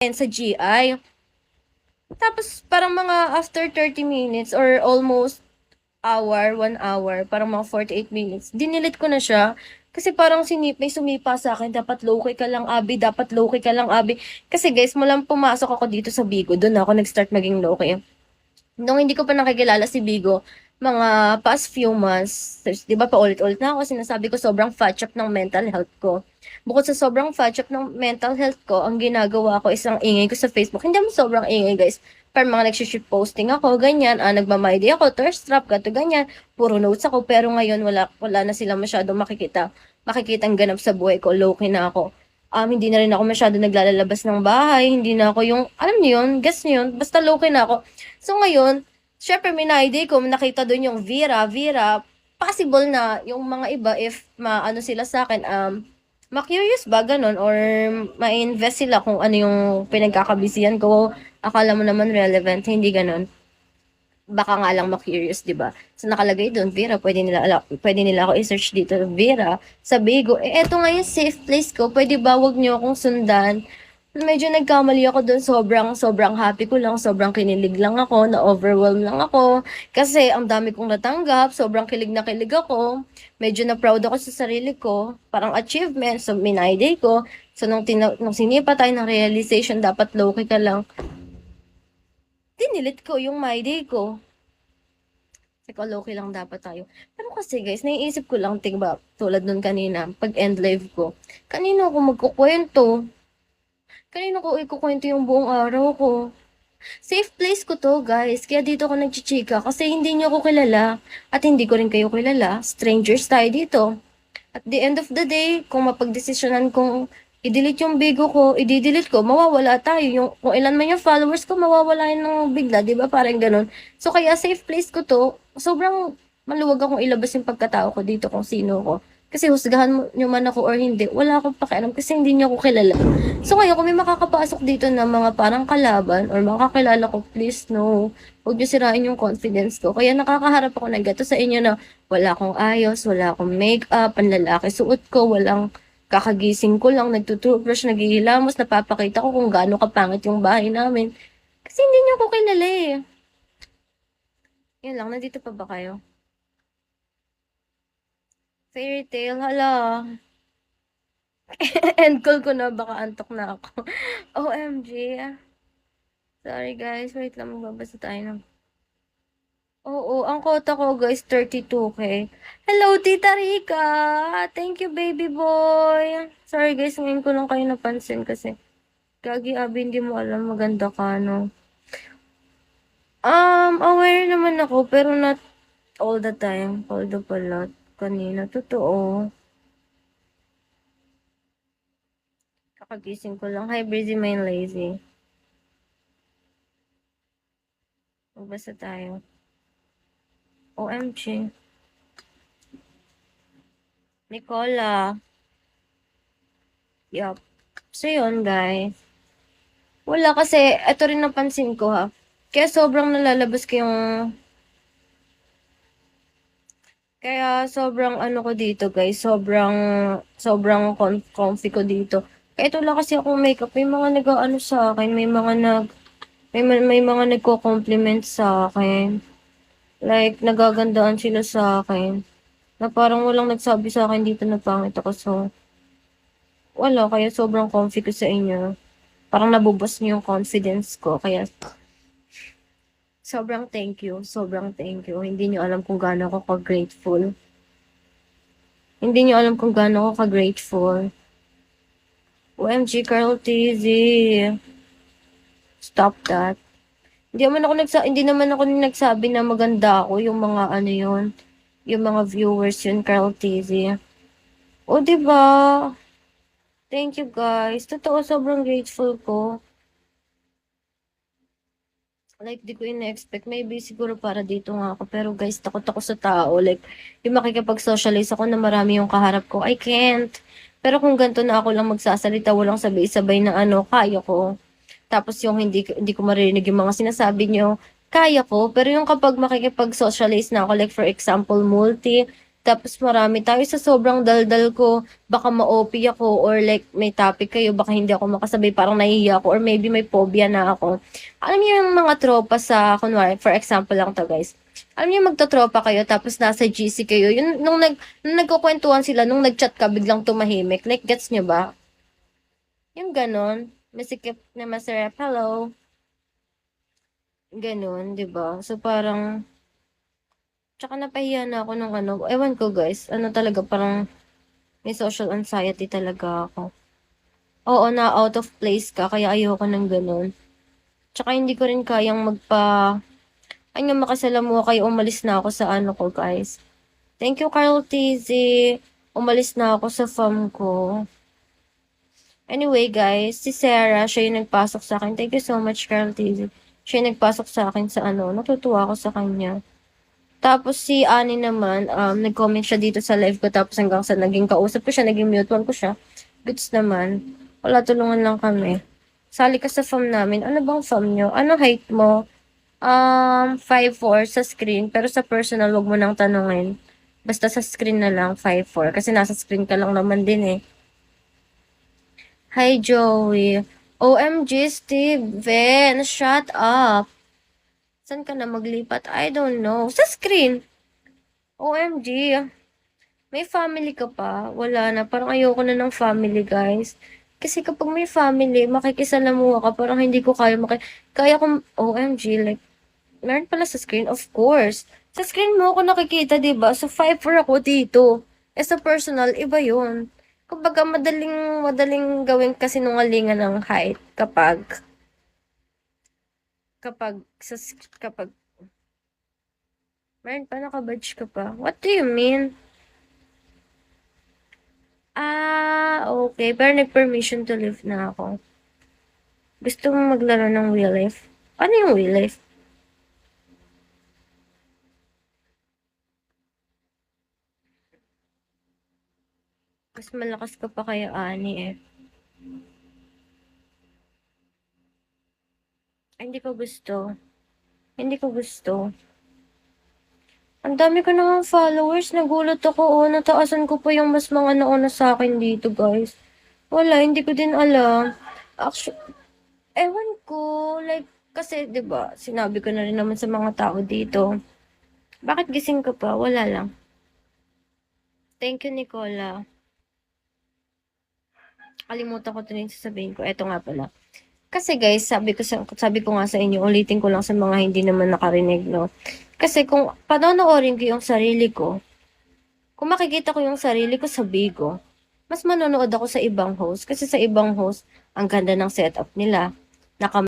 sa GI. Tapos, parang mga after 30 minutes or almost 1 hour, parang mga 48 minutes, dinilit ko na siya. Kasi parang may sumipa sa akin, dapat low-key ka lang, Abi, dapat low-key ka lang, Abi. Kasi guys, mulang pumasok ako dito sa Bigo, doon ako nag-start maging low-key. Nung hindi ko pa nakikilala si Bigo, mga past few months, 'di ba paulit-ulit na ako sinasabi ko sobrang fat up ng mental health ko. Bukod sa sobrang fat up ng mental health ko, ang ginagawa ko is ang ingay ko sa Facebook. Hindi mo sobrang ingay, guys. Para mga nagshi-shit posting ako, ganyan, nagma-my day ako, thirst trap, gato ganyan. Puro notes ako, pero ngayon wala na sila masyadong makikitang ganap sa buhay ko, low-key na ako. Hindi na rin ako masyado naglalabas ng bahay, hindi na ako yung, alam niyo yun, guess niyo yun, basta low-key na ako. So ngayon, syempre minayday ko, nakita doon yung Vera, possible na yung mga iba, if maano sila sa akin, ma-curious ba, ganun, or ma-invest sila kung ano yung pinagkakabisihan ko, akala mo naman relevant, hindi ganun. Baka nga lang ma-curious, 'di ba? So nakalagay doon, Vera, pwede nila ako i-search dito, Vera, sa Bigo. Eto nga yung safe place ko, pwede ba wag niyo akong sundan? Medyo nagkamali ako doon, sobrang happy ko lang, sobrang kinilig lang ako, na-overwhelm lang ako. Kasi ang dami kong natanggap, sobrang kilig na kilig ako. Medyo na proud ako sa sarili ko, parang achievement, so minayday ko. So nung sinipa tayo ng realization, dapat low-key ka lang, dinilit ko yung my day ko. Kasi low-key lang dapat tayo. Pero kasi guys, naiisip ko lang, ba, tulad nun kanina, pag end live ko, kanino ako magkukwento? Kanino ko ikukwento yung buong araw ko? Safe place ko to, guys. Kaya dito ako nagchichika kasi hindi niyo ako kilala at hindi ko rin kayo kilala. Strangers tayo dito. At the end of the day, kung mapagdesisyonan kong i-delete yung bigo ko, i-delete ko, mawawala tayo. Kung ilan man yung followers ko, mawawala yun ng bigla, di ba? Parang ganun. So, kaya safe place ko to. Sobrang maluwag akong ilabas yung pagkatao ko dito kung sino ko. Kasi husgahan mo nyo man ako or hindi, wala akong pakialam kasi hindi niyo ako kilala. So ngayon, kung may makakapasok dito na mga parang kalaban or makakilala ko, please no, huwag niyo sirain yung confidence ko. Kaya nakakaharap ako ng gato sa inyo na wala akong ayos, wala akong makeup, ang lalaki suot ko, walang kakagising ko lang, nagtutoothbrush, naghihilamos, napapakita ko kung gaano kapangit yung bahay namin. Kasi hindi niyo ako kilala eh. Yan lang, nandito pa ba kayo? Fairy tale, hala. End call ko na, baka antok na ako. OMG. Sorry guys, wait lang, magbabasa tayo ng... Oo, ang kota ko guys, 32K. Hello, Tita Rika! Thank you, baby boy! Sorry guys, ngayon ko lang kayo napansin kasi Gagi, Abi, hindi mo alam, maganda ka, no? Aware naman ako, pero not all the time. Although pala, kanina, totoo. Kakagising ko lang. Hi, Breezy Main Lazy. Magbasa tayo. OMG. Nicola. Yup. So, yun, guys. Wala kasi, ito rin napansin ko, ha. Kaya sobrang nalalabas ko yung... Kaya sobrang ano ko dito, guys. Sobrang comfy ko dito. Kahit wala kasi akong makeup, may mga nag-ano sa akin, may mga nagko-compliment sa akin. Like, nagagandaan sila sa akin. Na parang walang nagsabi sa akin dito na pangit ako. So, wala. Kaya sobrang comfy ko sa inyo. Parang nabubos niyo yung confidence ko. Kaya, sobrang thank you. Sobrang thank you. Hindi niyo alam kung gaano ako ka-grateful. Hindi niyo alam kung gaano ako ka-grateful. OMG, Carl TZ. Stop that. Hindi naman ako nagsabi na maganda ako, yung mga ano yun, yung mga viewers yun, Carl TZ. O, diba? Thank you, guys. Totoo, sobrang grateful ko. Like, di ko ina-expect. Maybe siguro para dito nga ako. Pero guys, takot ako sa tao. Like, yung makikipag-socialize ako na marami yung kaharap ko. I can't. Pero kung ganito na ako lang magsasalita, walang sabay-sabay na ano, kaya ko. Tapos yung hindi ko maririnig yung mga sinasabi nyo, kaya ko. Pero yung kapag makikipag-socialize na ako, like for example, tapos marami tayo sa sobrang daldal ko, baka ma-OP ako or like may topic kayo, baka hindi ako makasabay, parang nahihiya ako or maybe may phobia na ako. Alam niyo yung mga tropa sa, kunwari, for example lang to guys. Alam niyo magtotropa kayo tapos nasa GC kayo, yun, nung nagkukwentuhan sila, nung nagchat ka, biglang tumahimik. Like, gets niyo ba? Yung ganon, masikip na masarap, hello. Ganon, 'di ba? So parang tsaka napahiya na ako nung ano, ewan ko guys, ano talaga parang may social anxiety talaga ako. Oo, na out of place ka kaya ayoko ng ganon. Tsaka hindi ko rin kayang ano makasalamuha kayo, umalis na ako sa ano ko guys. Thank you Carl TZ. Umalis na ako sa farm ko. Anyway guys, si Sarah, siya yung nagpasok sa akin. Thank you so much Carl TZ. Siya yung nagpasok sa akin sa ano, natutuwa ako sa kanya. Tapos si Ani naman, nag-comment siya dito sa live ko tapos hanggang sa naging kausap ko siya, naging mutual ko siya. Goods naman. Wala, tulungan lang kami. Sali ka sa farm namin. Ano bang farm nyo? Ano height mo? 5'4" sa screen, pero sa personal, wag mo nang tanungin. Basta sa screen na lang, 5'4". Kasi nasa screen ka lang naman din eh. Hi, Joey. OMG, Steven, shut up. Saan ka na maglipat? I don't know. Sa screen. OMG. May family ka pa? Wala na. Parang ayoko na ng family, guys. Kasi kapag may family, makikisalamuha ka. Parang hindi ko kaya kaya kong, OMG, like, meron pala sa screen? Of course. Sa screen mo ako nakikita, diba? So, 5'4" ako dito. Eh, sa personal, iba yun. Kumbaga, madaling gawin kasinungalingan ng height kapag, sa, kapag, meron pa, nakabadge ka pa. What do you mean? Okay. Pero nag-permission to live na ako. Gusto mo maglaro ng real life? Ano yung real life? Mas malakas ka pa kaya Ani eh. Ay, hindi ko gusto. Hindi ko gusto. Ang dami ko naman followers. Nagulat ako. Oh, nataasan ko pa yung mas mga nauna sa akin dito, guys. Wala, hindi ko din alam. Actually, ewan ko. Like, kasi, di ba sinabi ko na rin naman sa mga tao dito. Bakit gising ka pa? Wala lang. Thank you, Nicola. Kalimutan ko din sasabihin ko. Eto nga pala. Kasi guys, sabi ko nga sa inyo, ulitin ko lang sa mga hindi naman nakarinig, no? Kasi kung panonoorin ko yung sarili ko, kung makikita ko yung sarili ko sa Bigo, mas manonood ako sa ibang host. Kasi sa ibang host, ang ganda ng setup nila. Naka